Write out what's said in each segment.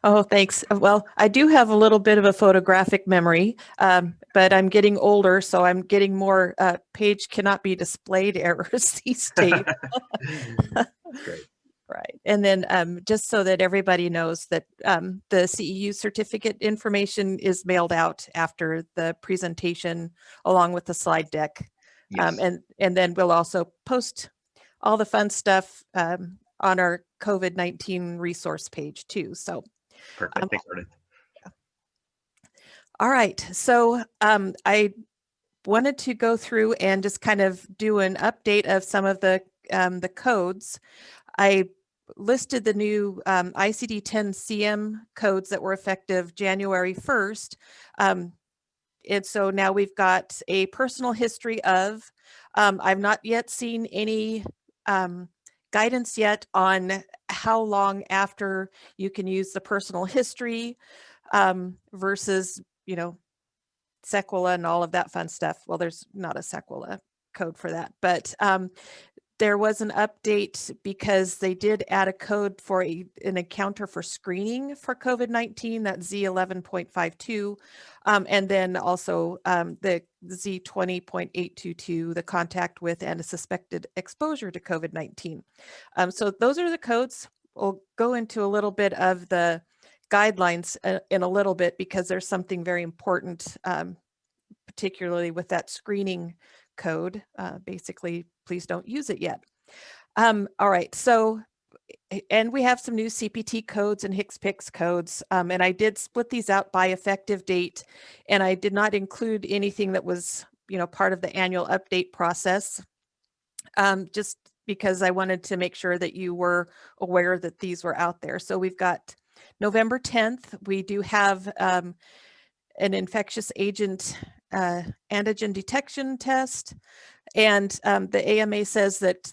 Oh, thanks. Well, I do have a little bit of a photographic memory, but I'm getting older, so I'm getting more page cannot be displayed errors these days. Great. Right. And then just so that everybody knows that the CEU certificate information is mailed out after the presentation along with the slide deck. Yes. And then we'll also post all the fun stuff on our COVID-19 resource page too. So Perfect. Thanks, Arden. all right. So I wanted to go through and just kind of do an update of some of the codes. I listed the new ICD10CM codes that were effective January 1st. And so now we've got a personal history of, I've not yet seen any guidance yet on how long after you can use the personal history versus, sequela and all of that fun stuff. Well, there's not a sequela code for that, but there was an update because they did add a code for an encounter for screening for COVID-19, that Z11.52, and then also the Z20.822, the contact with and a suspected exposure to COVID-19. So those are the codes. We'll go into a little bit of the guidelines in a little bit because there's something very important, particularly with that screening code. Basically, please don't use it yet. All right, so, and we have some new CPT codes and HCPCS codes, and I did split these out by effective date, and I did not include anything that was, part of the annual update process, just because I wanted to make sure that you were aware that these were out there. So we've got November 10th, we do have an infectious agent antigen detection test. And the AMA says that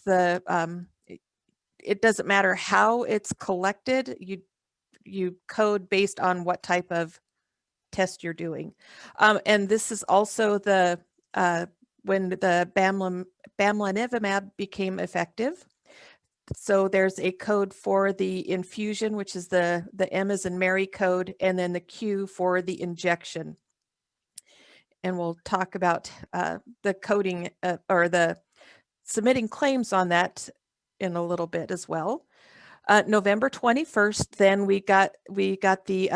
it doesn't matter how it's collected, you code based on what type of test you're doing. And this is also the when the bamlanivimab became effective. So there's a code for the infusion, which is the M as in Mary code, and then the Q for the injection. And we'll talk about the coding or the submitting claims on that in a little bit as well. November 21st, then we got the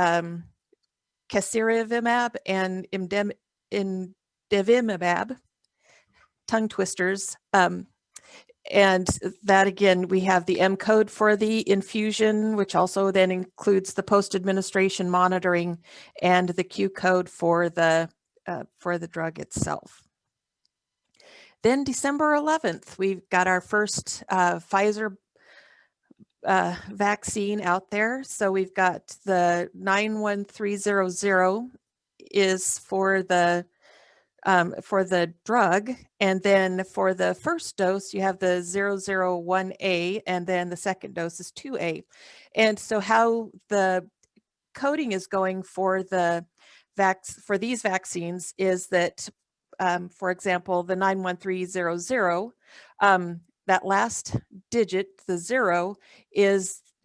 casirivimab and imdevimab, tongue twisters. And that again, we have the M code for the infusion, which also then includes the post-administration monitoring, and the Q code for the drug itself. Then December 11th, we've got our first Pfizer vaccine out there. So we've got the 91300 is for the drug, and then for the first dose, you have the 001A, and then the second dose is 2A. And so how the coding is going for for these vaccines is that, for example, the 91300, that last digit, the 0,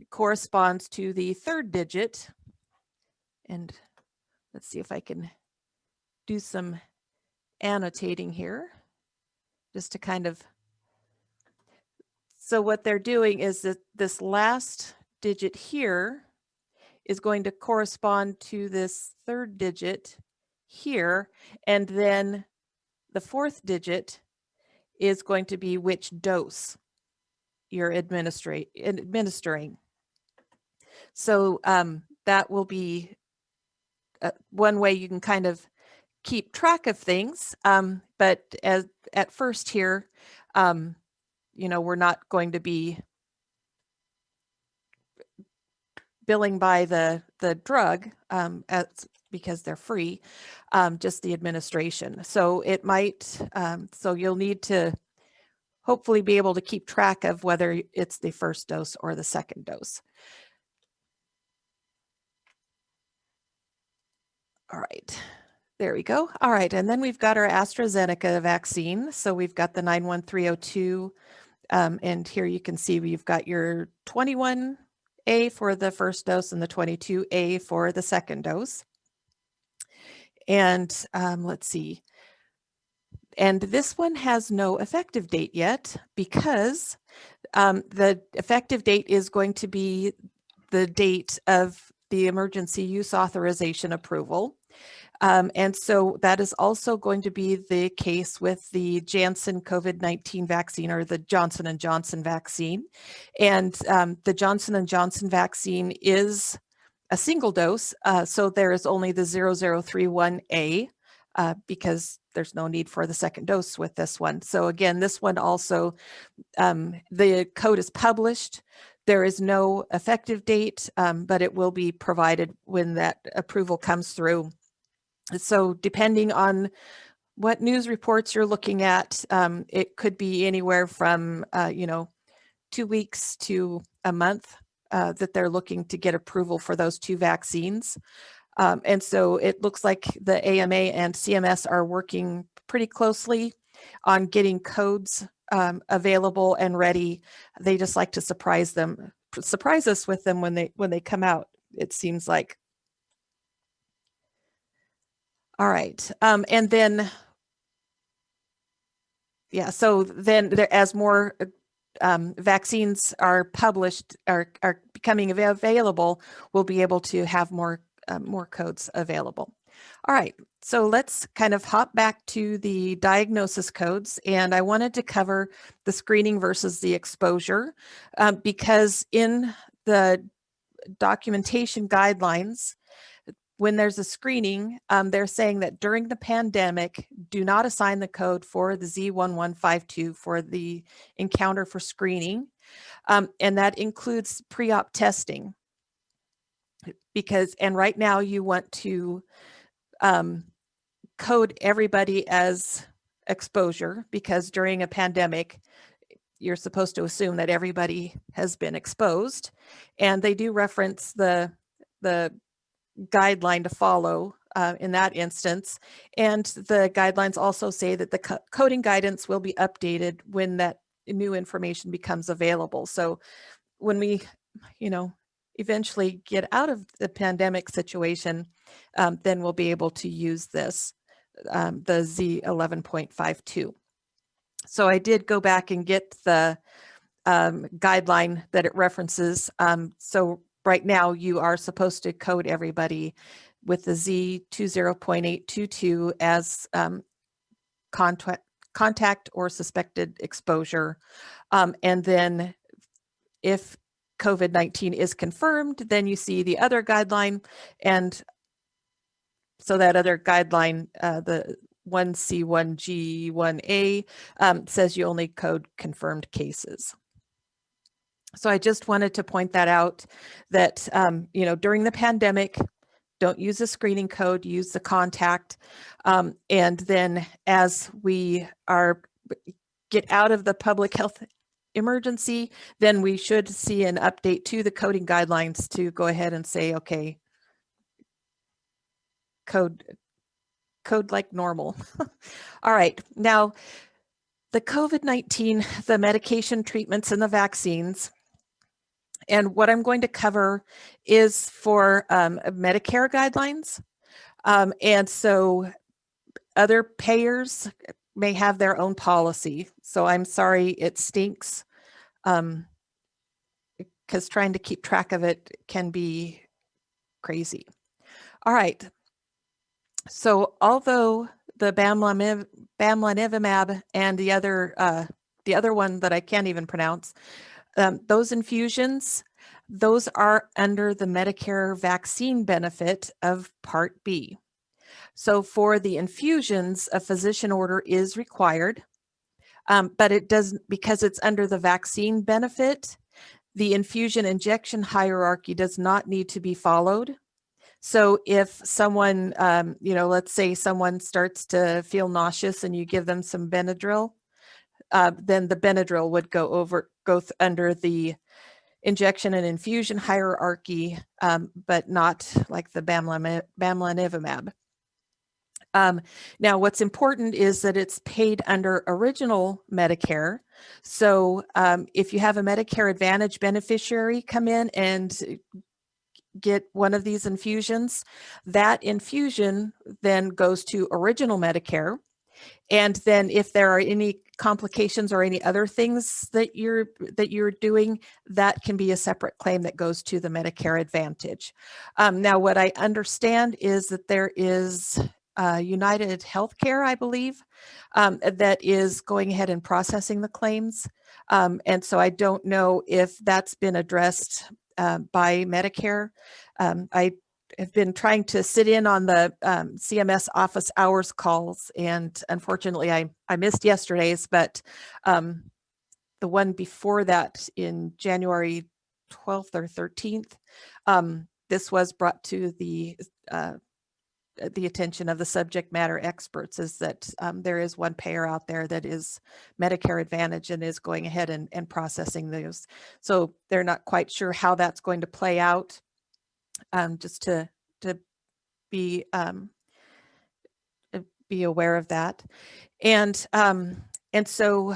corresponds to the third digit. And let's see if I can do some annotating here, just to kind of, so what they're doing is that this last digit here is going to correspond to this third digit here, and then the fourth digit is going to be which dose you're administering. So that will be one way you can kind of keep track of things, but at first here, we're not going to be billing by the drug because they're free, just the administration. So it might, so you'll need to hopefully be able to keep track of whether it's the first dose or the second dose. All right. There we go. All right, and then we've got our AstraZeneca vaccine. So we've got the 91302, and here you can see we've got your 21 21A for the first dose and the 22A for the second dose. And let's see. And this one has no effective date yet because the effective date is going to be the date of the emergency use authorization approval. And so that is also going to be the case with the Janssen COVID-19 vaccine, or the Johnson & Johnson vaccine. And the Johnson & Johnson vaccine is a single dose, so there is only the 0031A because there's no need for the second dose with this one. So again, this one also, the code is published. There is no effective date, but it will be provided when that approval comes through. So depending on what news reports you're looking at, it could be anywhere from, 2 weeks to a month that they're looking to get approval for those two vaccines. And so it looks like the AMA and CMS are working pretty closely on getting codes available and ready. They just like to surprise us with them when they come out, it seems like. All right, and then, yeah, so then as more vaccines are published, are becoming available, we'll be able to have more codes available. All right, so let's kind of hop back to the diagnosis codes, and I wanted to cover the screening versus the exposure because in the documentation guidelines, when there's a screening, they're saying that during the pandemic, do not assign the code for the Z1152 for the encounter for screening. And that includes pre-op testing. And right now you want to code everybody as exposure, because during a pandemic, you're supposed to assume that everybody has been exposed. And they do reference the guideline to follow in that instance. And the guidelines also say that the coding guidance will be updated when that new information becomes available. So when we, eventually get out of the pandemic situation, then we'll be able to use this, the Z11.52. So I did go back and get the guideline that it references. So right now you are supposed to code everybody with the Z20.822 as contact or suspected exposure. And then if COVID-19 is confirmed, then you see the other guideline. And so that other guideline, the 1C1G1A, says you only code confirmed cases. So I just wanted to point that out, that, during the pandemic, don't use a screening code, use the contact. And then as we get out of the public health emergency, then we should see an update to the coding guidelines to go ahead and say, okay, code like normal. All right, now the COVID-19, the medication treatments and the vaccines. And what I'm going to cover is for Medicare guidelines. And so other payers may have their own policy. So I'm sorry, it stinks, because trying to keep track of it can be crazy. All right. So although the bamlanivimab and the other one that I can't even pronounce, those infusions, those are under the Medicare vaccine benefit of Part B. So for the infusions, a physician order is required, but it doesn't, because it's under the vaccine benefit, the infusion injection hierarchy does not need to be followed. So if someone, let's say someone starts to feel nauseous and you give them some Benadryl, then the Benadryl would go under the injection and infusion hierarchy, but not like the bamlanivimab. Now, what's important is that it's paid under original Medicare. So if you have a Medicare Advantage beneficiary come in and get one of these infusions, that infusion then goes to original Medicare. And then if there are any complications or any other things that you're doing, that can be a separate claim that goes to the Medicare Advantage. Now, what I understand is that there is United Healthcare, I believe, that is going ahead and processing the claims. And so I don't know if that's been addressed by Medicare. I have been trying to sit in on the CMS office hours calls, and unfortunately I missed yesterday's, but the one before that in January 12th or 13th, this was brought to the attention of the subject matter experts, is that there is one payer out there that is Medicare Advantage and is going ahead and processing those. So they're not quite sure how that's going to play out. Just to be aware of that. And so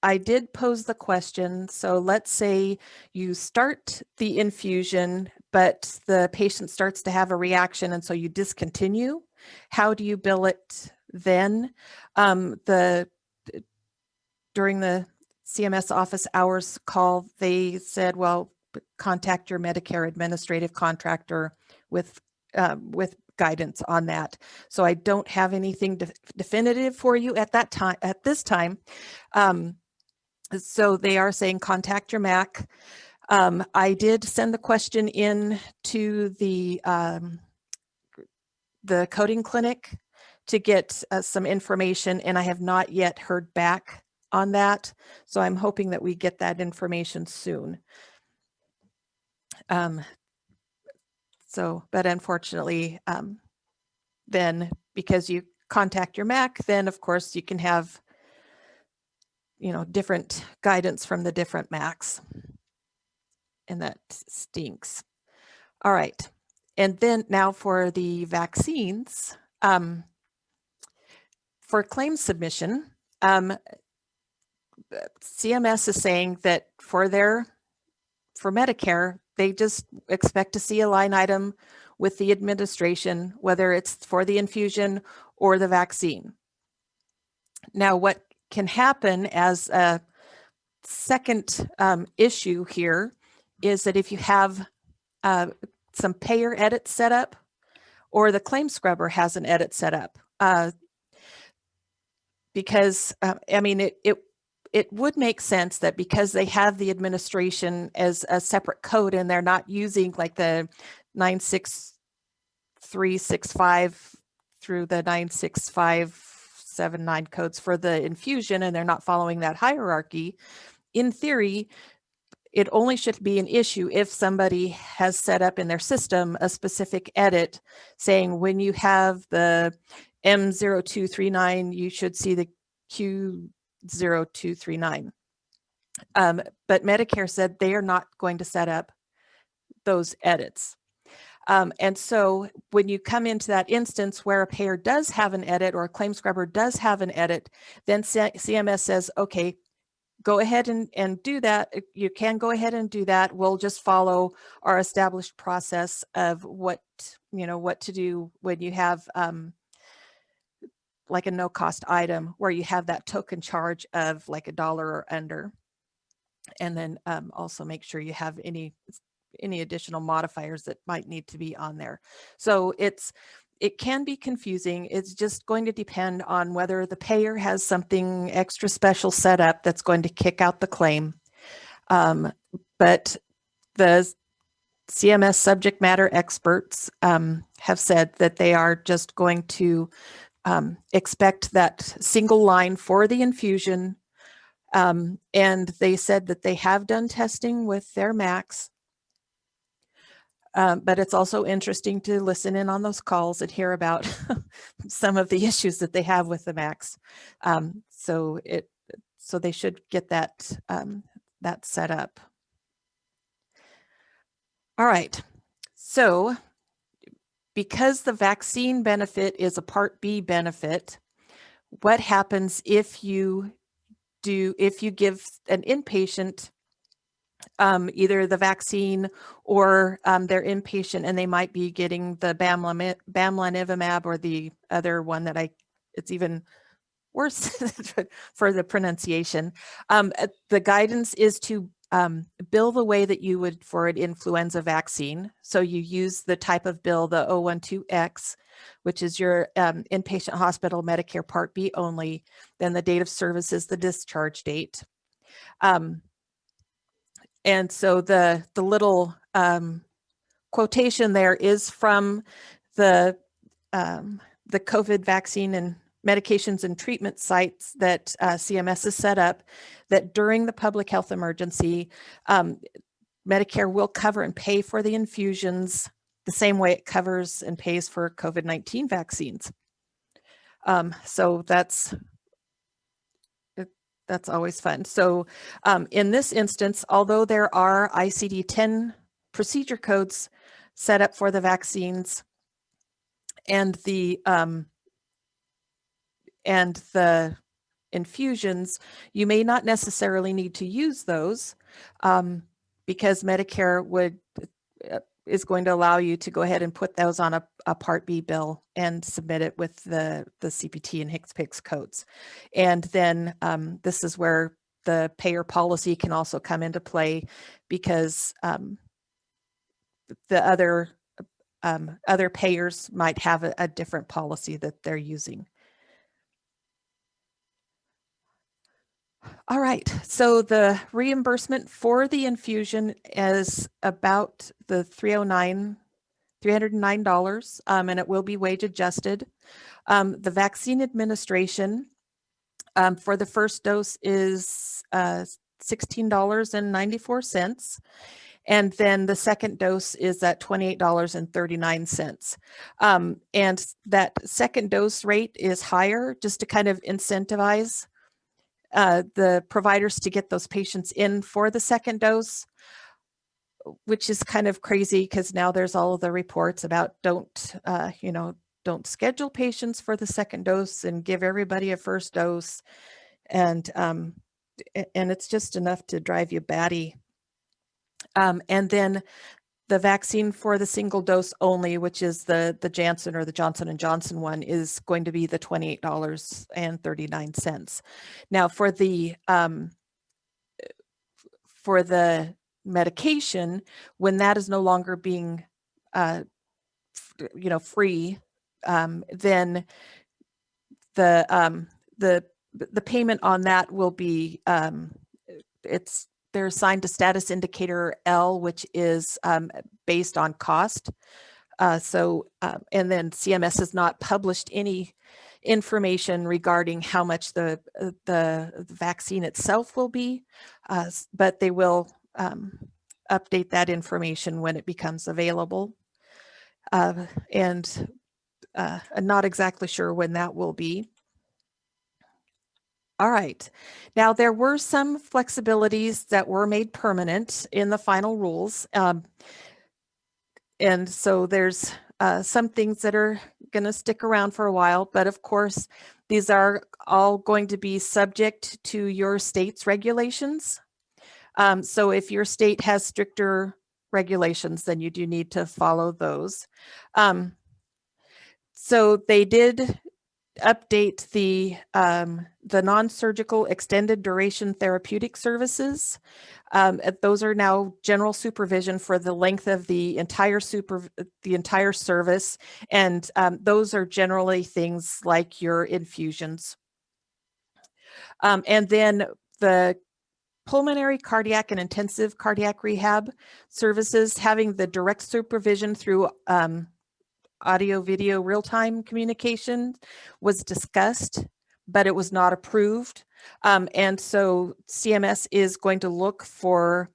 I did pose the question. So let's say you start the infusion, but the patient starts to have a reaction, and so you discontinue. How do you bill it then? During the CMS office hours call, they said, well, contact your Medicare administrative contractor with guidance on that. So I don't have anything definitive for you at this time. So they are saying contact your MAC. I did send the question in to the coding clinic to get some information, and I have not yet heard back on that. So I'm hoping that we get that information soon. But unfortunately, then because you contact your MAC, then of course you can have, different guidance from the different MACs, and that stinks. All right, and then now for the vaccines, for claim submission, CMS is saying that for Medicare, they just expect to see a line item with the administration, whether it's for the infusion or the vaccine. Now, what can happen as a second issue here is that if you have some payer edits set up, or the claim scrubber has an edit set up, because it would make sense that because they have the administration as a separate code and they're not using like the 96365 through the 96579 codes for the infusion, and they're not following that hierarchy, in theory, it only should be an issue if somebody has set up in their system a specific edit saying when you have the M0239, you should see the Q0239. But Medicare said they are not going to set up those edits. And so when you come into that instance where a payer does have an edit or a claim scrubber does have an edit, then CMS says, okay, go ahead and do that. You can go ahead and do that. We'll just follow our established process of what to do when you have like a no-cost item where you have that token charge of like $1 or under. And then also make sure you have any additional modifiers that might need to be on there. So it can be confusing. It's just going to depend on whether the payer has something extra special set up that's going to kick out the claim. But the CMS subject matter experts have said that they are just going to expect that single line for the infusion. And they said that they have done testing with their MACs. But it's also interesting to listen in on those calls and hear about some of the issues that they have with the MACs. So they should get that set up. All right. So because the vaccine benefit is a Part B benefit, what happens if you give an inpatient either the vaccine or they're inpatient and they might be getting the bamlanivimab or the other one that it's even worse for the pronunciation. The guidance is to bill the way that you would for an influenza vaccine. So you use the type of bill, the 012X, which is your inpatient hospital Medicare Part B only. Then the date of service is the discharge date. And so the little quotation there is from the COVID vaccine and medications and treatment sites that CMS has set up, that during the public health emergency, Medicare will cover and pay for the infusions the same way it covers and pays for COVID-19 vaccines. So that's always fun. So in this instance, although there are ICD-10 procedure codes set up for the vaccines and the infusions, you may not necessarily need to use those because Medicare is going to allow you to go ahead and put those on a Part B bill and submit it with the CPT and HCPCS codes. And then this is where the payer policy can also come into play, because the other payers might have a different policy that they're using. All right, so the reimbursement for the infusion is about the $309, and it will be wage adjusted. The vaccine administration for the first dose is $16.94. And then the second dose is at $28.39. And that second dose rate is higher just to kind of incentivize the providers to get those patients in for the second dose, which is kind of crazy because now there's all of the reports about don't schedule patients for the second dose and give everybody a first dose. And it's just enough to drive you batty. And then the vaccine for the single dose only, which is the Janssen or the Johnson & Johnson one, is going to be the $28.39. Now for the medication, when that is no longer being free, then the payment on that will be they're assigned a status indicator L, which is based on cost. And then CMS has not published any information regarding how much the vaccine itself will be, but they will update that information when it becomes available. And I'm not exactly sure when that will be. All right. Now, there were some flexibilities that were made permanent in the final rules. And so there's some things that are going to stick around for a while, but of course, these are all going to be subject to your state's regulations. So if your state has stricter regulations, then you do need to follow those. So they did update the non-surgical extended duration therapeutic services. Those are now general supervision for the length of the entire service, and those are generally things like your infusions. And then the pulmonary, cardiac, and intensive cardiac rehab services, having the direct supervision through audio, video, real-time communication was discussed, but it was not approved. And so CMS is going to look for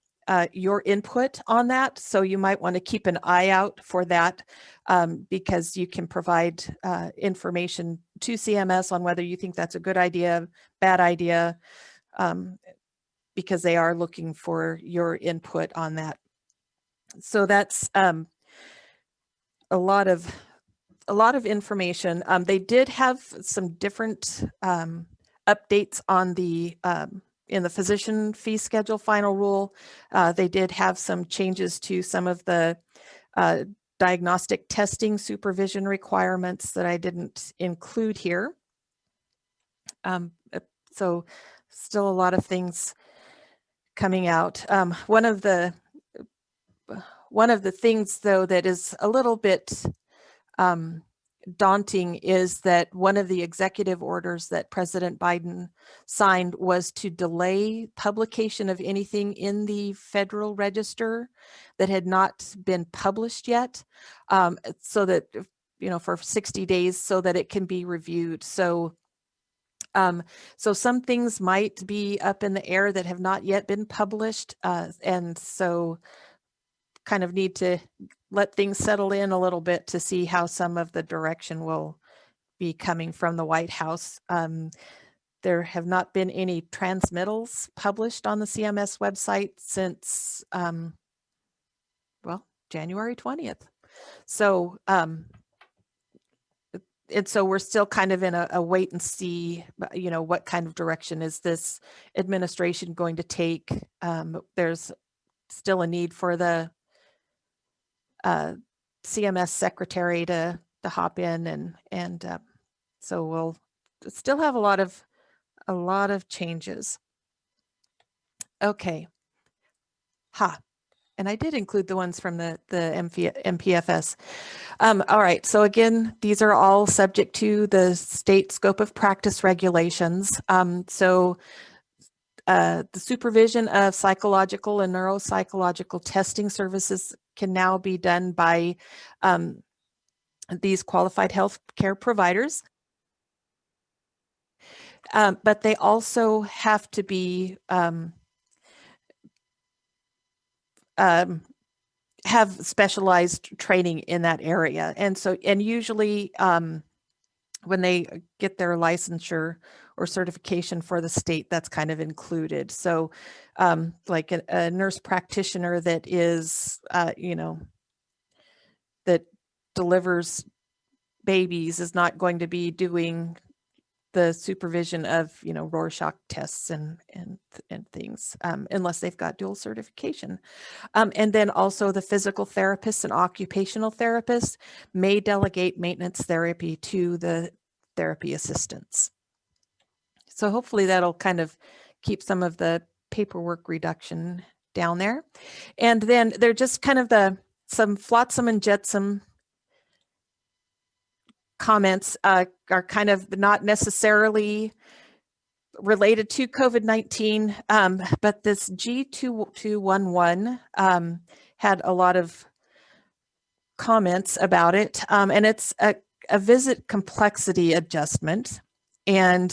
your input on that. So you might want to keep an eye out for that because you can provide information to CMS on whether you think that's a good idea, bad idea, because they are looking for your input on that. So that's a lot of a lot of information. They did have some different updates on the in the physician fee schedule final rule. They did have some changes to some of the diagnostic testing supervision requirements that I didn't include here. So still a lot of things coming out. One of the things, though, that is a little bit daunting is that one of the executive orders that President Biden signed was to delay publication of anything in the Federal Register that had not been published yet, so that, for 60 days so that it can be reviewed. So some things might be up in the air that have not yet been published, and so kind of need to let things settle in a little bit to see how some of the direction will be coming from the White House. There have not been any transmittals published on the CMS website since, January 20th. So, and so we're still kind of in a wait and see, what kind of direction is this administration going to take? There's still a need for the CMS secretary to hop in, and so we'll still have a lot of changes. Okay. And I did include the ones from the MPFS. All right, so again, these are all subject to the state scope of practice regulations. So the supervision of psychological and neuropsychological testing services can now be done by these qualified healthcare providers. But they also have to be have specialized training in that area. And usually when they get their licensure or certification for the state, that's kind of included. So like a nurse practitioner that is, that delivers babies is not going to be doing the supervision of, Rorschach tests and things, unless they've got dual certification. And then also the physical therapists and occupational therapists may delegate maintenance therapy to the therapy assistants. So hopefully that'll kind of keep some of the paperwork reduction down there. And then they're just kind of some flotsam and jetsam comments are kind of not necessarily related to COVID-19, but this G2211 had a lot of comments about it, and it's a visit complexity adjustment. And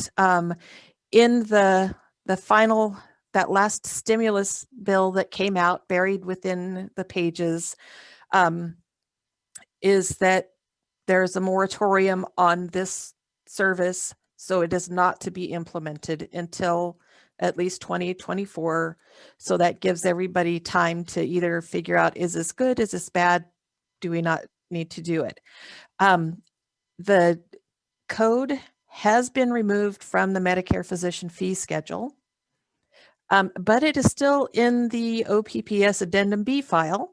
in the final, that last stimulus bill that came out, buried within the pages, is that there's a moratorium on this service, so it is not to be implemented until at least 2024. So that gives everybody time to either figure out, is this good, is this bad, do we not need to do it? The code has been removed from the Medicare physician fee schedule, but it is still in the OPPS Addendum B file.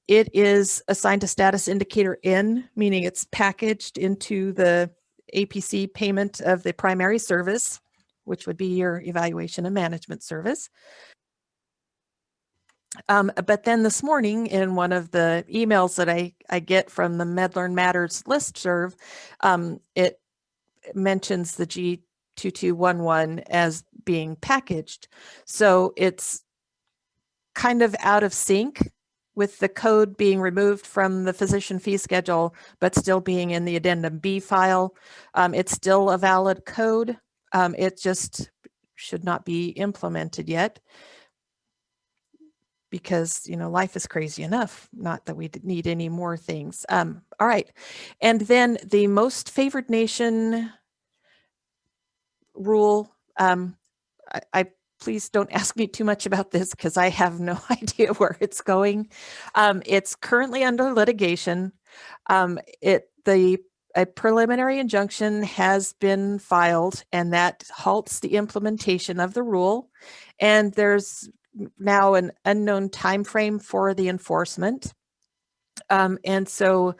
It is assigned to status indicator N, meaning it's packaged into the APC payment of the primary service, which would be your evaluation and management service. But then this morning, in one of the emails that I get from the MedLearn Matters listserv, it mentions the G2211 as being packaged. So it's kind of out of sync with the code being removed from the physician fee schedule, but still being in the Addendum B file. It's still a valid code. It just should not be implemented yet, because life is crazy enough, not that we need any more things. All right, and then the most favored nation rule. I please don't ask me too much about this, because I have no idea where it's going. It's currently under litigation. A preliminary injunction has been filed, and that halts the implementation of the rule. And there's now an unknown time frame for the enforcement. And so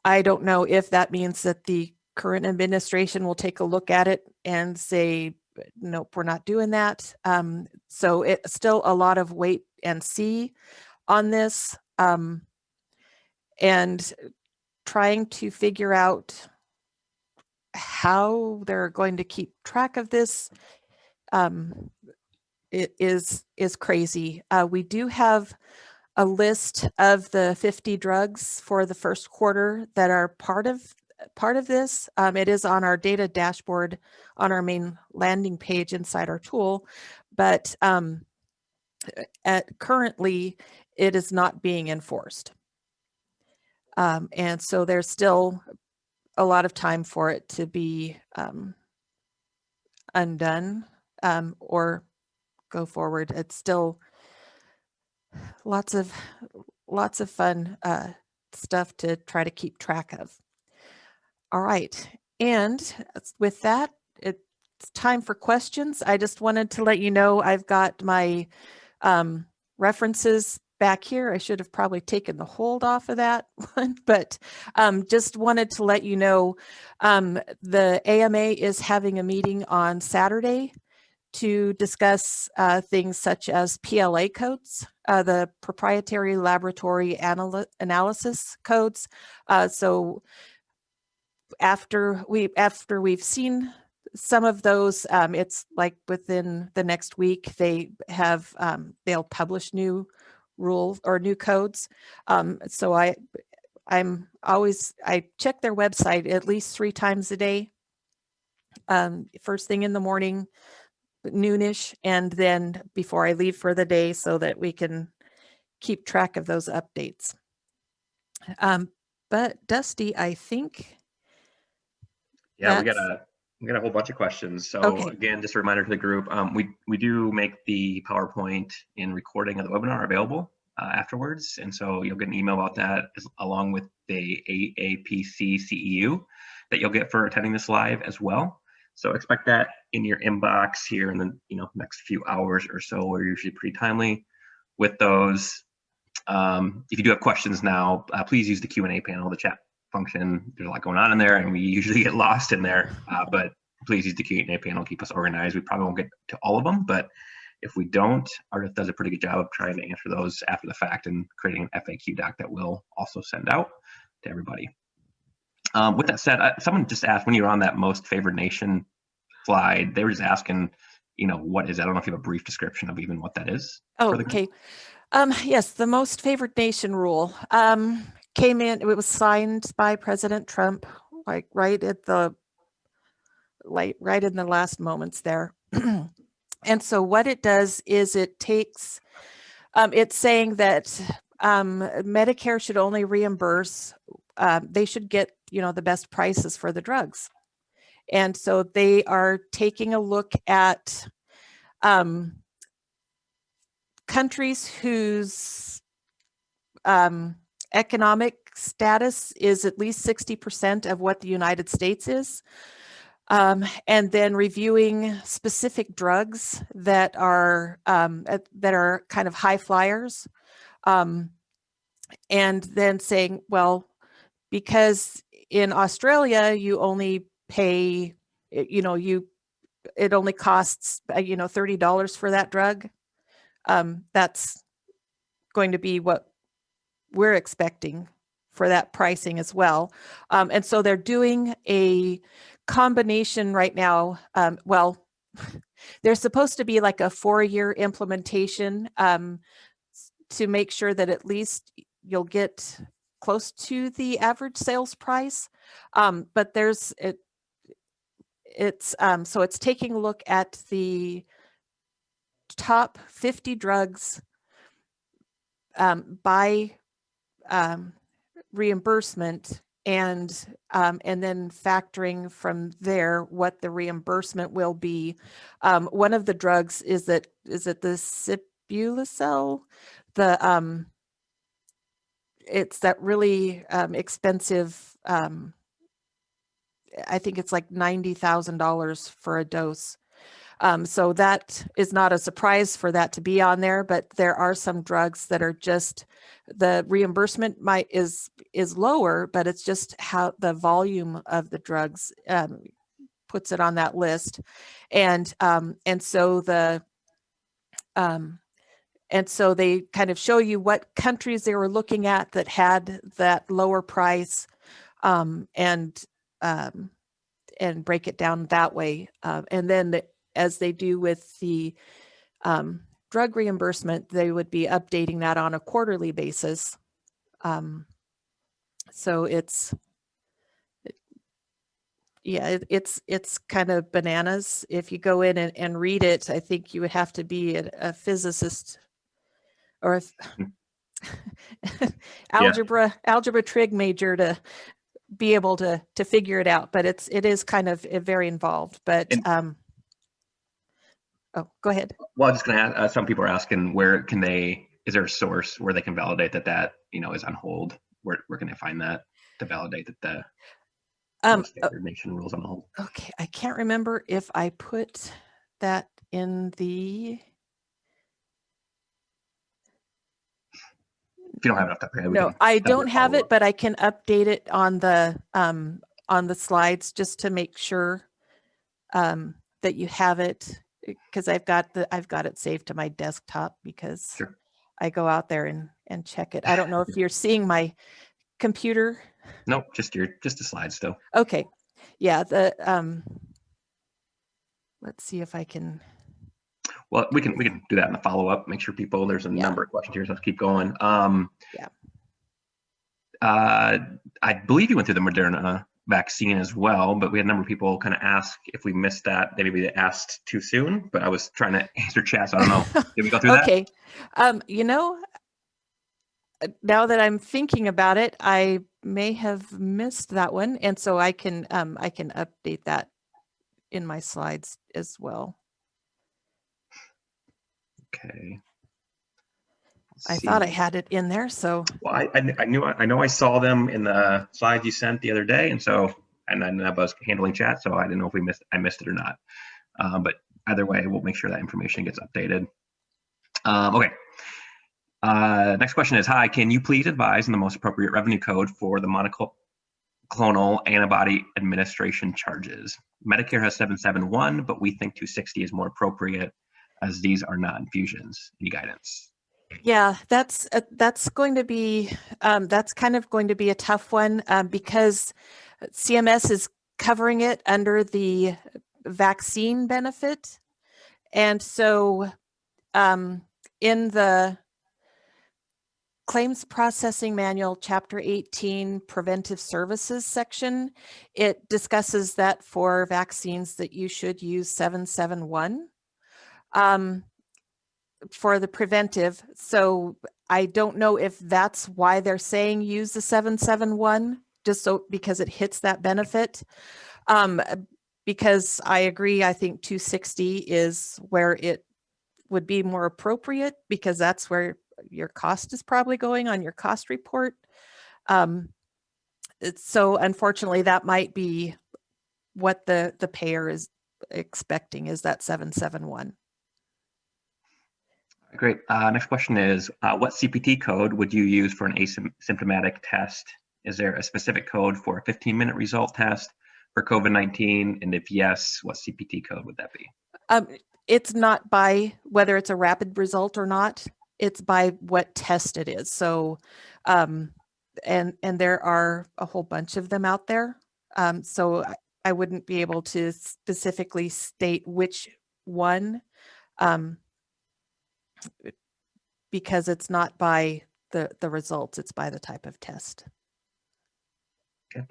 I don't know if that means that the current administration will take a look at it and say, nope, we're not doing that. So it's still a lot of wait and see on this, and trying to figure out how they're going to keep track of this. It is crazy. We do have a list of the 50 drugs for the first quarter that are part of this. It is on our data dashboard on our main landing page inside our tool, but currently it is not being enforced. And so there's still a lot of time for it to be undone or go forward. It's still lots of fun stuff to try to keep track of. All right, and with that, it's time for questions. I just wanted to let you know I've got my references back here. I should have probably taken the hold off of that one, but just wanted to let you know the AMA is having a meeting on Saturday to discuss things such as PLA codes, the proprietary laboratory analysis codes. So after we've seen some of those, it's like within the next week they have they'll publish new rules or new codes. So I check their website at least 3 times a day. First thing in the morning, noonish, and then before I leave for the day, so that we can keep track of those updates. But Dusty, I think. Yeah, we got a whole bunch of questions. So okay. Again, just a reminder to the group, we do make the PowerPoint and recording of the webinar available afterwards, and so you'll get an email about that along with the AAPC CEU that you'll get for attending this live as well. So expect that in your inbox here in the next few hours or so. We're usually pretty timely with those. If you do have questions now, please use the Q&A panel, the chat function. There's a lot going on in there, and we usually get lost in there. But please use the Q&A panel, keep us organized. We probably won't get to all of them, but if we don't, Ardith does a pretty good job of trying to answer those after the fact and creating an FAQ doc that we'll also send out to everybody. With that said, someone just asked, when you were on that most favored nation slide, they were just asking, what is that? I don't know if you have a brief description of even what that is. Oh, okay. Yes, the most favored nation rule came in. It was signed by President Trump, like right in the last moments there. And so what it does is it takes, it's saying that Medicare should only reimburse, they should get, the best prices for the drugs. And so they are taking a look at countries whose economic status is at least 60% of what the United States is. And then reviewing specific drugs that are kind of high flyers, and then saying, well, because in Australia you only pay, it only costs $30 for that drug. That's going to be what we're expecting for that pricing as well. And so they're doing a combination right now. Well, there's supposed to be like a 4-year implementation to make sure that at least you'll get close to the average sales price. But so it's taking a look at the top 50 drugs by reimbursement, and then factoring from there what the reimbursement will be. One of the drugs is it the Sibulacel, it's that really expensive, I think it's like $90,000 for a dose. So that is not a surprise for that to be on there, but there are some drugs that are just, the reimbursement is lower, but it's just how the volume of the drugs puts it on that list. And so they kind of show you what countries they were looking at that had that lower price, and break it down that way. And then as they do with the drug reimbursement, they would be updating that on a quarterly basis. So it's kind of bananas. If you go in and read it, I think you would have to be a physicist or algebra trig major to be able to figure it out. But it is kind of very involved. But oh, go ahead. Well, I'm just going to ask, some people are asking, is there a source where they can validate that is on hold? Where can they find that to validate that the standard nation rules on hold? Okay, I can't remember if I put that in the. If you don't have enough time, no, I don't have it, but I can update it on the slides just to make sure that you have it, because I've got it saved to my desktop because Sure. I go out there and check it. I don't know if you're seeing my computer. Nope, just the slides still. Okay, yeah. Let's see if I can. Well, we can do that in the follow up. Make sure people. There's a number of questions here, so let's keep going. I believe you went through the Moderna vaccine as well, but we had a number of people kind of ask if we missed that. Maybe we asked too soon, but I was trying to answer chat, so I don't know. Did we go through that? Okay. Now that I'm thinking about it, I may have missed that one, and so I can update that in my slides as well. Okay. I thought I had it in there, so. Well, I know I saw them in the slides you sent the other day, and I was handling chat, so I didn't know if I missed it or not. But either way, we'll make sure that information gets updated. Okay. Next question is, hi, can you please advise on the most appropriate revenue code for the monoclonal antibody administration charges? Medicare has 771, but we think 260 is more appropriate as these are not infusions. Any guidance? Yeah, that's going to be that's kind of going to be a tough one because CMS is covering it under the vaccine benefit, and so in the Claims Processing Manual, Chapter 18, Preventive Services section, it discusses that for vaccines that you should use 771 for the preventive. So I don't know if that's why they're saying use the 771, just so because it hits that benefit. Because I agree, I think 260 is where it would be more appropriate because that's where your cost is probably going on your cost report. So unfortunately, that might be what the payer is expecting, is that 771. Great. Next question is, what CPT code would you use for an asymptomatic test? Is there a specific code for a 15-minute result test for COVID-19? And if yes, what CPT code would that be? It's not by whether it's a rapid result or not. It's by what test it is. So, and there are a whole bunch of them out there. So I wouldn't be able to specifically state which one, because it's not by the results, it's by the type of test. Okay.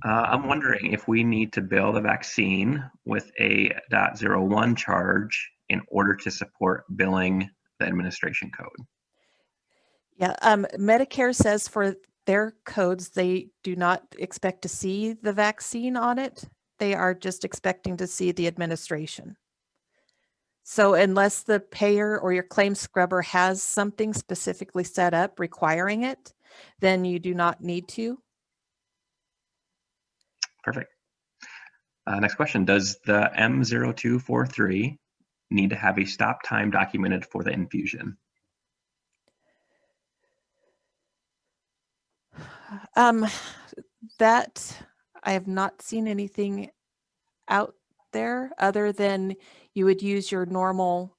I'm wondering if we need to bill the vaccine with a .01 charge in order to support billing the administration code. Yeah, Medicare says for their codes, they do not expect to see the vaccine on it. They are just expecting to see the administration. So unless the payer or your claim scrubber has something specifically set up requiring it, then you do not need to. Perfect. Next question, does the M0243 need to have a stop time documented for the infusion? That I have not seen anything out there other than you would use your normal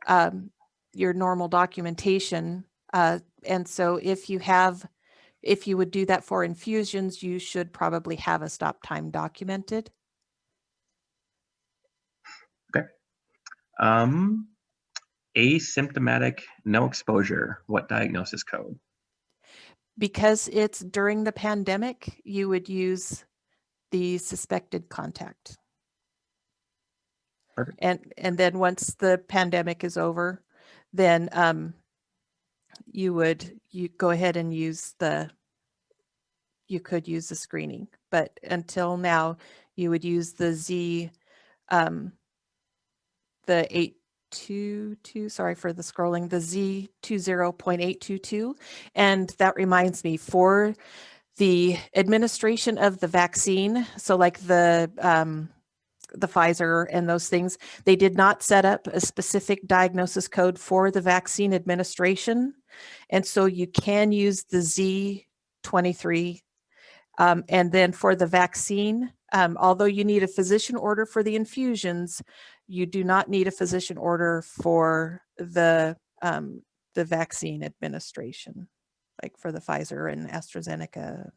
documentation. And so if you would do that for infusions, you should probably have a stop time documented. Okay. Asymptomatic, no exposure, what diagnosis code? Because it's during the pandemic, you would use the suspected contact. Perfect. And then once the pandemic is over, then you go ahead and you could use the screening. But until now, you would use the the 822, sorry for the scrolling, the Z20.822. And that reminds me, for the administration of the vaccine, so like the Pfizer and those things, they did not set up a specific diagnosis code for the vaccine administration. And so you can use the Z23. And then for the vaccine, although you need a physician order for the infusions, you do not need a physician order for the vaccine administration, like for the Pfizer and AstraZeneca,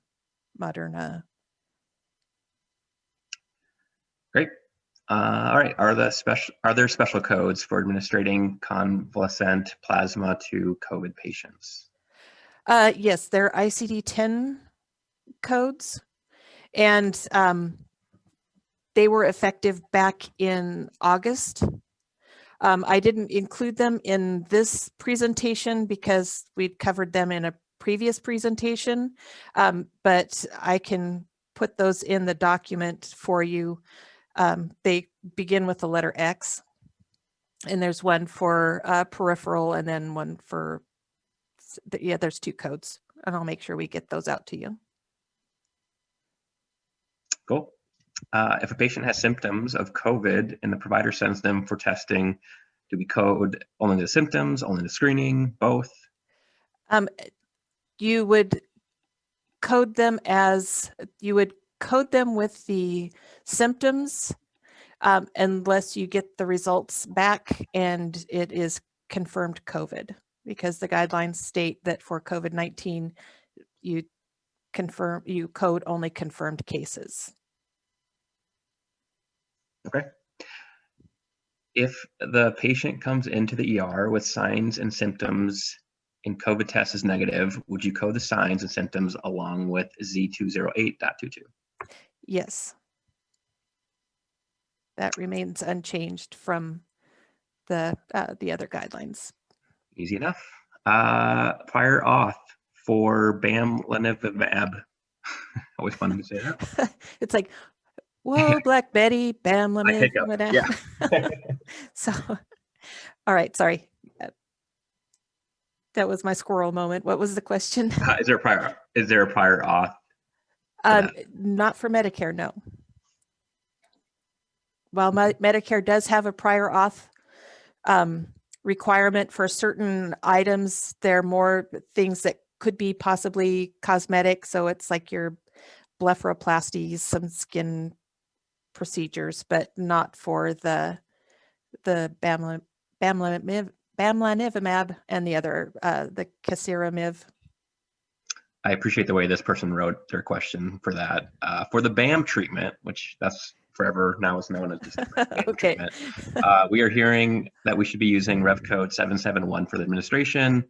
Moderna. Great. All right. Are there special codes for administering convalescent plasma to COVID patients? Yes, they're ICD10 codes, and they were effective back in August. I didn't include them in this presentation because we'd covered them in a previous presentation, but I can put those in the document for you. They begin with the letter X, and there's one for peripheral and then one for, yeah, there's 2 codes, and I'll make sure we get those out to you. Cool. If a patient has symptoms of COVID and the provider sends them for testing, do we code only the symptoms, only the screening, both? You would code them with the symptoms unless you get the results back and it is confirmed COVID, because the guidelines state that for COVID-19, you code only confirmed cases. Okay. If the patient comes into the ER with signs and symptoms and COVID test is negative, would you code the signs and symptoms along with Z208.22? Yes. That remains unchanged from the other guidelines. Easy enough. Prior auth for bamlanivimab. Always fun to say that. It's like, whoa, Black Betty, bamlanivimab. Yeah. So, all right, sorry. That was my squirrel moment. What was the question? Is there a prior auth? Not for Medicare, no. While Medicare does have a prior auth requirement for certain items, there are more things that could be possibly cosmetic. So it's like your blepharoplasties, some skin procedures, but not for the bamlanivimab and the other, the casirivimab. I appreciate the way this person wrote their question for that. For the BAM treatment, which that's forever now is known as the BAM Okay. treatment, we are hearing that we should be using Rev Code 771 for the administration.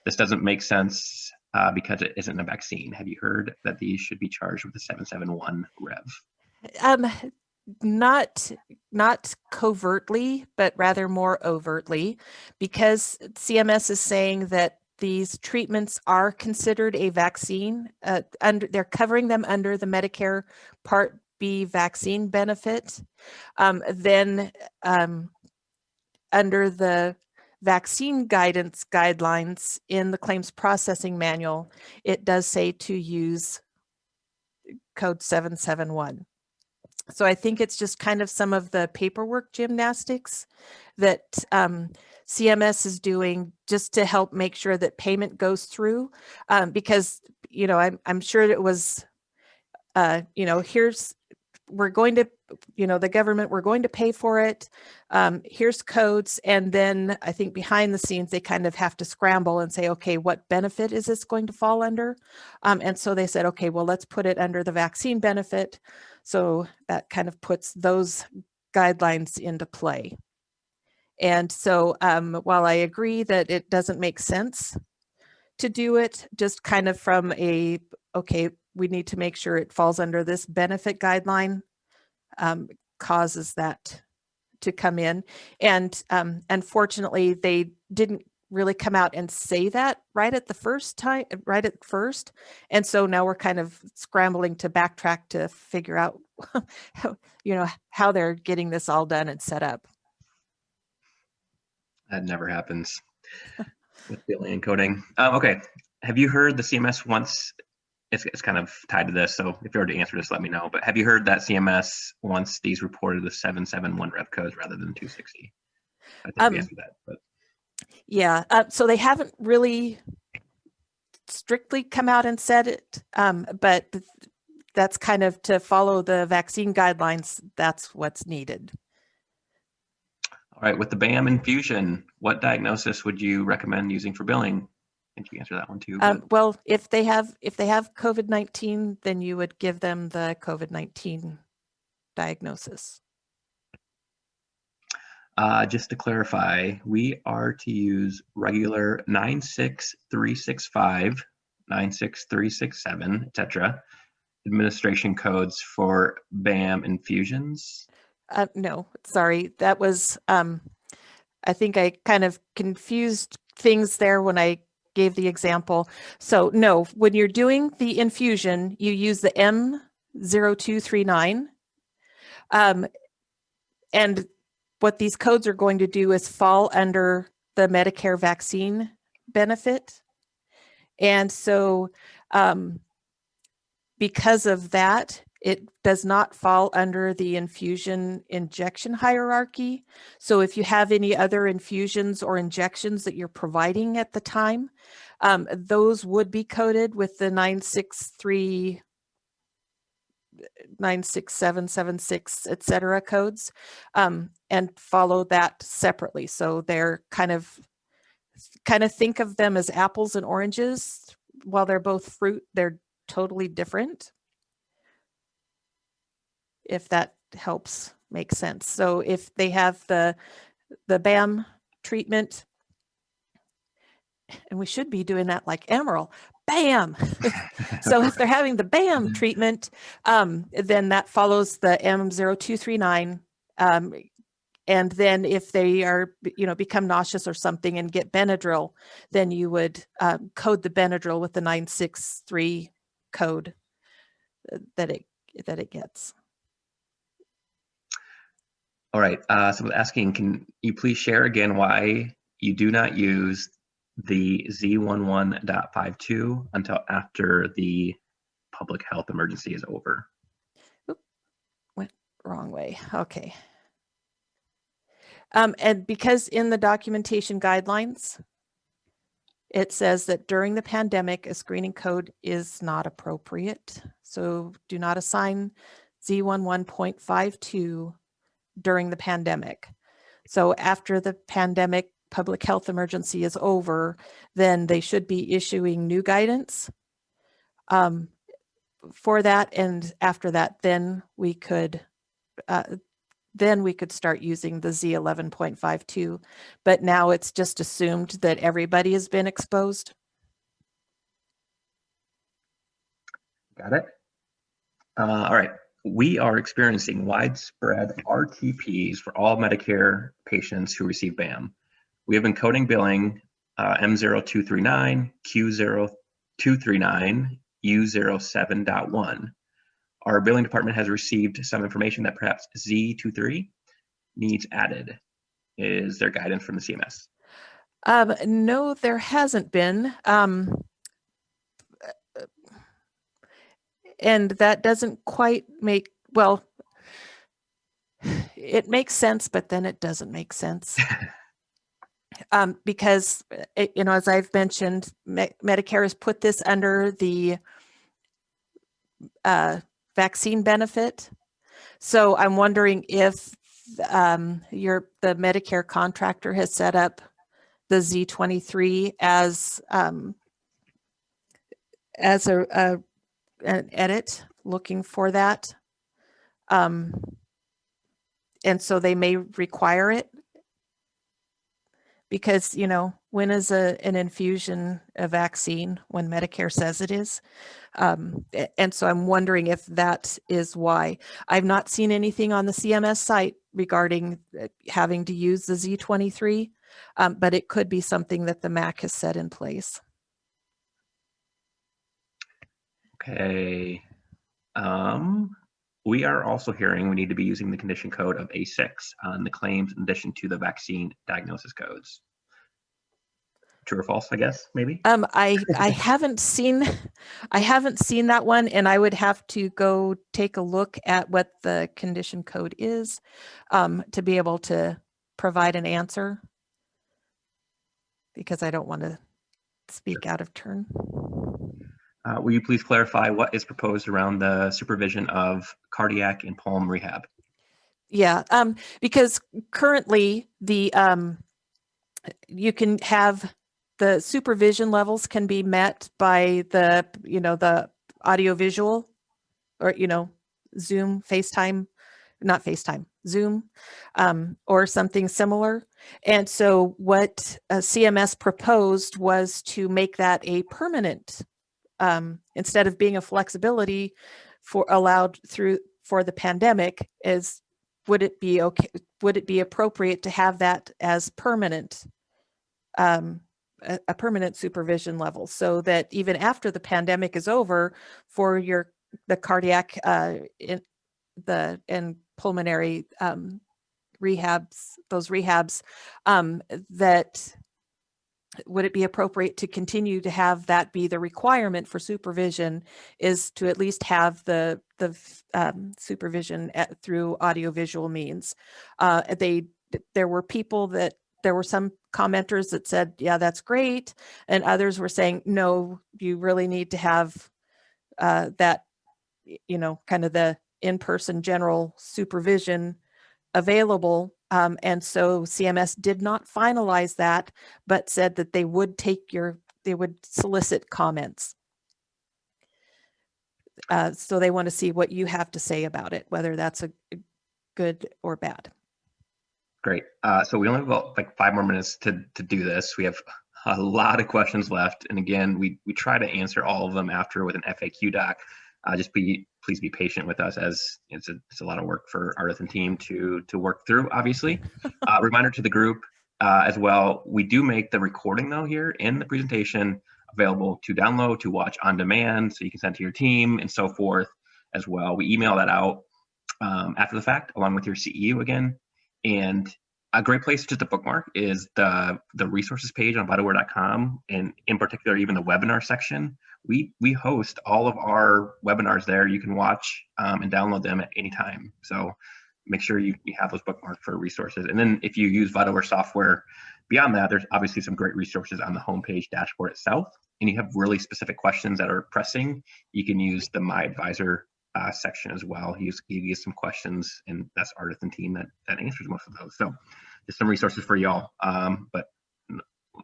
This doesn't make sense because it isn't a vaccine. Have you heard that these should be charged with the 771 Rev? Not covertly, but rather more overtly, because CMS is saying that these treatments are considered a vaccine. They're covering them under the Medicare Part B vaccine benefit. Then under the vaccine guidance guidelines in the claims processing manual, it does say to use code 771. So I think it's just kind of some of the paperwork gymnastics that CMS is doing just to help make sure that payment goes through, because, you know, I'm sure it was, you know, we're going to, you know, the government, we're going to pay for it. Here's codes. And then I think behind the scenes, they kind of have to scramble and say, okay, what benefit is this going to fall under? And so they said, okay, well, let's put it under the vaccine benefit. So that kind of puts those guidelines into play. And so while I agree that it doesn't make sense to do it just kind of from a, okay, we need to make sure it falls under this benefit guideline, causes that to come in. And unfortunately, they didn't really come out and say that right at first. And so now we're kind of scrambling to backtrack to figure out how, you know, how they're getting this all done and set up. That never happens with billing and coding. Okay, have you heard the CMS wants, it's kind of tied to this, so if you already answered this, let me know, but have you heard that CMS wants these reported as 771 rev codes rather than 260? I think we answered that, but. Yeah, so they haven't really strictly come out and said it, but that's kind of to follow the vaccine guidelines, that's what's needed. All right, with the BAM infusion, what diagnosis would you recommend using for billing? I think you answered that one too. Well, if they have COVID-19, then you would give them the COVID-19 diagnosis. Just to clarify, we are to use regular 96365, 96367, etc. administration codes for BAM infusions. No, sorry, that was, I think I kind of confused things there when I gave the example. So no, when you're doing the infusion, you use the M0239. And what these codes are going to do is fall under the Medicare vaccine benefit. And so because of that, it does not fall under the infusion injection hierarchy. So if you have any other infusions or injections that you're providing at the time, those would be coded with the 963, 96776, etc. codes, and follow that separately. So they're kind of think of them as apples and oranges. While they're both fruit, they're totally different, if that helps make sense. So if they have the BAM treatment, and we should be doing that like Emerald, BAM. So if they're having the BAM treatment, then that follows the M0239. And then if they are, you know, become nauseous or something and get Benadryl, then you would code the Benadryl with the 963 code that it gets. All right, someone asking, can you please share again why you do not use the Z11.52 until after the public health emergency is over? Oop, went wrong way, okay. And because in the documentation guidelines, it says that during the pandemic, a screening code is not appropriate. So do not assign Z11.52 during the pandemic. So after the pandemic public health emergency is over, then they should be issuing new guidance for that. And after that, then we could start using the Z11.52, but now it's just assumed that everybody has been exposed. Got it. All right. We are experiencing widespread RTPs for all Medicare patients who receive BAM. We have been coding billing M0239, Q0239, U07.1. Our billing department has received some information that perhaps Z23 needs added. Is there guidance from the CMS? No, there hasn't been. And that doesn't quite make, well, it makes sense, but then it doesn't make sense. Because, as I've mentioned, Medicare has put this under the vaccine benefit. So I'm wondering if the Medicare contractor has set up the Z23 as an edit, looking for that. And so they may require it. Because, when is an infusion a vaccine? When Medicare says it is. And so I'm wondering if that is why. I've not seen anything on the CMS site regarding having to use the Z23, but it could be something that the MAC has set in place. Okay. We are also hearing we need to be using the condition code of A6 on the claims in addition to the vaccine diagnosis codes. True or false, I guess, maybe? I haven't seen that one, and I would have to go take a look at what the condition code is to be able to provide an answer, because I don't want to speak out of turn. Will you please clarify what is proposed around the supervision of cardiac and pulm rehab? Yeah, because currently you can have the supervision levels can be met by the audiovisual, or Zoom, FaceTime, not FaceTime, Zoom, or something similar. And so what CMS proposed was to make that a permanent, instead of being a flexibility allowed for the pandemic. Would it be appropriate to have that as permanent, a permanent supervision level, so that even after the pandemic is over, for the cardiac and pulmonary rehabs, that would it be appropriate to continue to have that be the requirement for supervision, is to at least have the supervision through audiovisual means. There were some commenters that said, yeah, that's great. And others were saying, no, you really need to have that, kind of the in-person general supervision available. And so CMS did not finalize that, but said that they would solicit comments. So they want to see what you have to say about it, whether that's a good or bad. Great. So we only have about 5 more minutes to do this. We have a lot of questions left. And again, we try to answer all of them after with an FAQ doc. Please be patient with us, as it's a lot of work for our team to work through, obviously. Reminder to the group as well, we do make the recording though here in the presentation available to download, to watch on demand, so you can send to your team and so forth as well. We email that out after the fact, along with your CEU again. And a great place just to bookmark is the resources page on vitaware.com, and in particular, even the webinar section. We host all of our webinars there. You can watch and download them at any time. So make sure you have those bookmarked for resources. And then if you use VitalWare software, beyond that, there's obviously some great resources on the homepage dashboard itself. And you have really specific questions that are pressing, you can use the My Advisor section as well. He gives some questions, and that's Ardith and team that answers most of those. So just some resources for y'all. But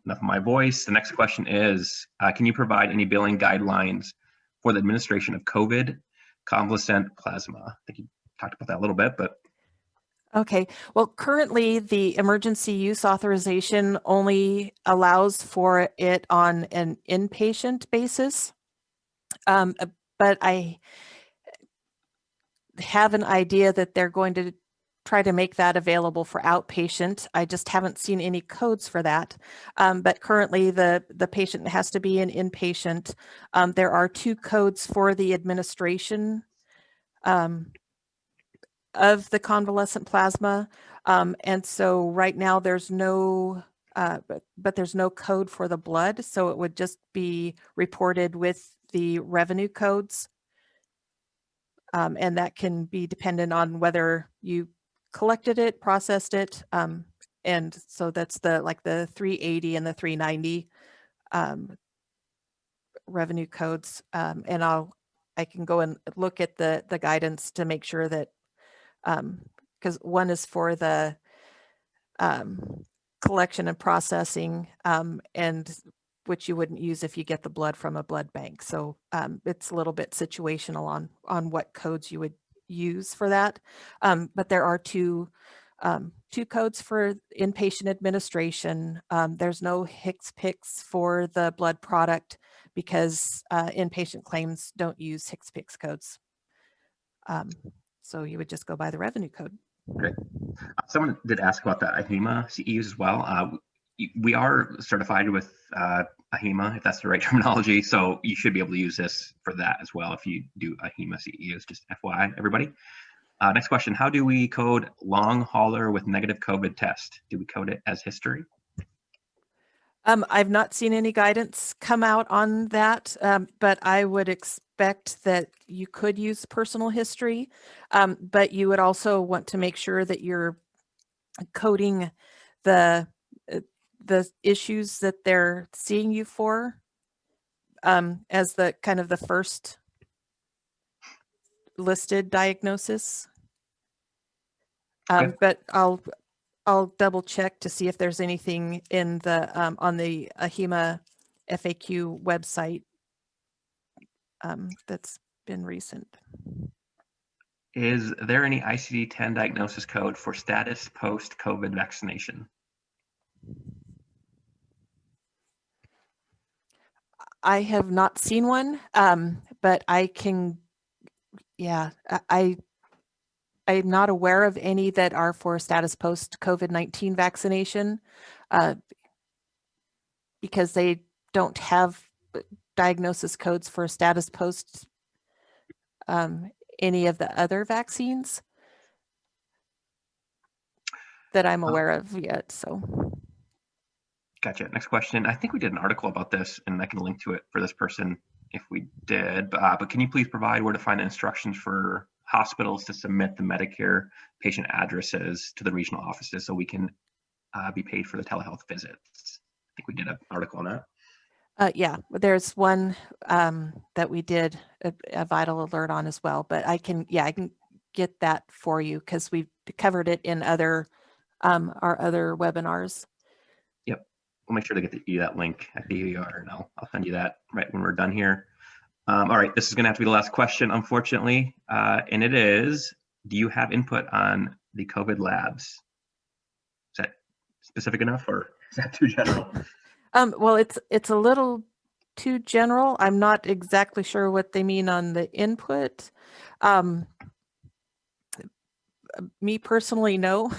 enough of my voice. The next question is, can you provide any billing guidelines for the administration of COVID convalescent plasma? I think you talked about that a little bit, but. Okay, well, currently the emergency use authorization only allows for it on an inpatient basis. But I have an idea that they're going to try to make that available for outpatient. I just haven't seen any codes for that. But currently the patient has to be an inpatient. There are 2 codes for the administration of the convalescent plasma. And so right now there's no, but there's no code for the blood. So it would just be reported with the revenue codes. And that can be dependent on whether you collected it, processed it. And so that's like the 380 and the 390 revenue codes. And I can go and look at the guidance to make sure that, because one is for the collection and processing, and which you wouldn't use if you get the blood from a blood bank. So it's a little bit situational on what codes you would use for that. But there are two codes for inpatient administration. There's no HCPCS for the blood product because inpatient claims don't use HCPCS codes. So you would just go by the revenue code. Great. Someone did ask about the AHIMA CEUs as well. We are certified with AHIMA, if that's the right terminology. So you should be able to use this for that as well if you do AHIMA CEUs, just FYI, everybody. Next question, how do we code long hauler with negative COVID test? Do we code it as history? I've not seen any guidance come out on that, but I would expect that you could use personal history, but you would also want to make sure that you're coding the issues that they're seeing you for as the kind of the first listed diagnosis. Okay. But I'll double check to see if there's anything in the on the AHIMA FAQ website that's been recent. Is there any ICD-10 diagnosis code for status post-COVID vaccination? I have not seen one, but I can, yeah, I'm not aware of any that are for status post COVID-19 vaccination because they don't have diagnosis codes for status post any of the other vaccines that I'm aware of yet. So. Gotcha. Next question. I think we did an article about this, and I can link to it for this person if we did. But can you please provide where to find instructions for hospitals to submit the Medicare patient addresses to the regional offices so we can be paid for the telehealth visits? I think we did an article on that. Yeah, there's one that we did a vital alert on as well, but I can get that for you because we've covered it in other our other webinars. Yep, we'll make sure to get you that link at the ER, and I'll send you that right when we're done here. All right, this is going to have to be the last question, unfortunately, and it is: do you have input on the COVID labs? Is that specific enough, or is that too general? Well, it's a little too general. I'm not exactly sure what they mean on the input. Me personally, no.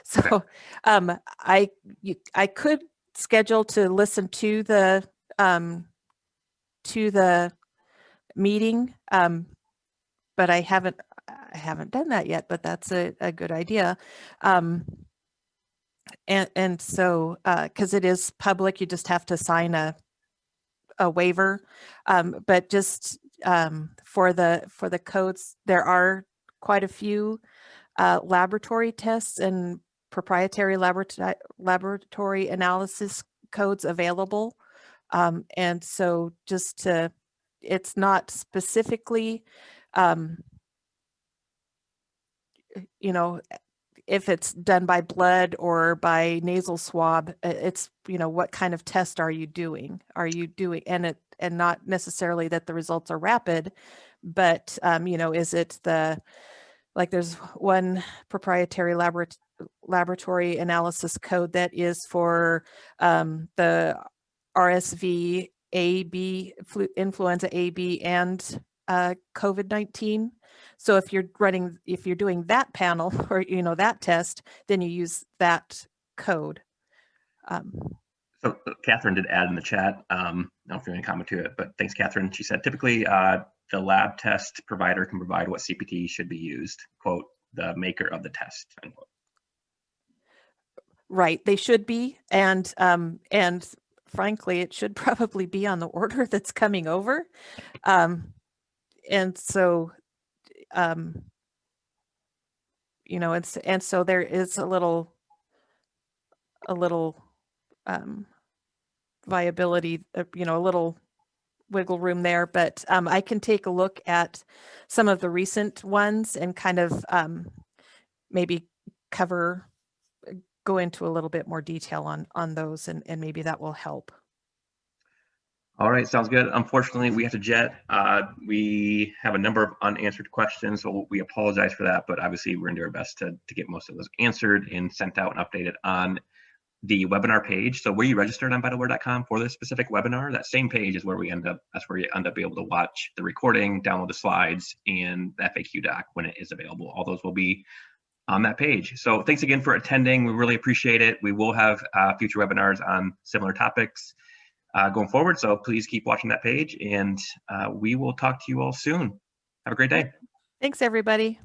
So I could schedule to listen to the meeting, but I haven't done that yet. But that's a good idea. And so because it is public, you just have to sign a waiver. But just for the codes, there are quite a few laboratory tests and proprietary laboratory analysis codes available. And so it's not specifically, if it's done by blood or by nasal swab, it's, what kind of test are you doing? And not necessarily that the results are rapid, but, is it there's one proprietary laboratory analysis code that is for the RSV, AB, influenza AB, and COVID-19. So if you're doing that panel or that test, then you use that code. So Catherine did add in the chat. I don't know if you're going to comment to it, but thanks, Catherine. She said typically the lab test provider can provide what CPT should be used, quote, the maker of the test, unquote. Right, they should be, and frankly, it should probably be on the order that's coming over. And so, you know, and so there is a little viability, you know, a little wiggle room there, but I can take a look at some of the recent ones and kind of maybe go into a little bit more detail on those, and maybe that will help. All right, sounds good. Unfortunately, we have to jet. We have a number of unanswered questions, so we apologize for that, but obviously we're going to do our best to get most of those answered and sent out and updated on the webinar page. So where you registered on vitalware.com for this specific webinar, that same page is where that's where you end up being able to watch the recording, download the slides, and the FAQ doc when it is available. All those will be on that page. So thanks again for attending. We really appreciate it. We will have future webinars on similar topics going forward. So please keep watching that page, and we will talk to you all soon. Have a great day. Thanks, everybody.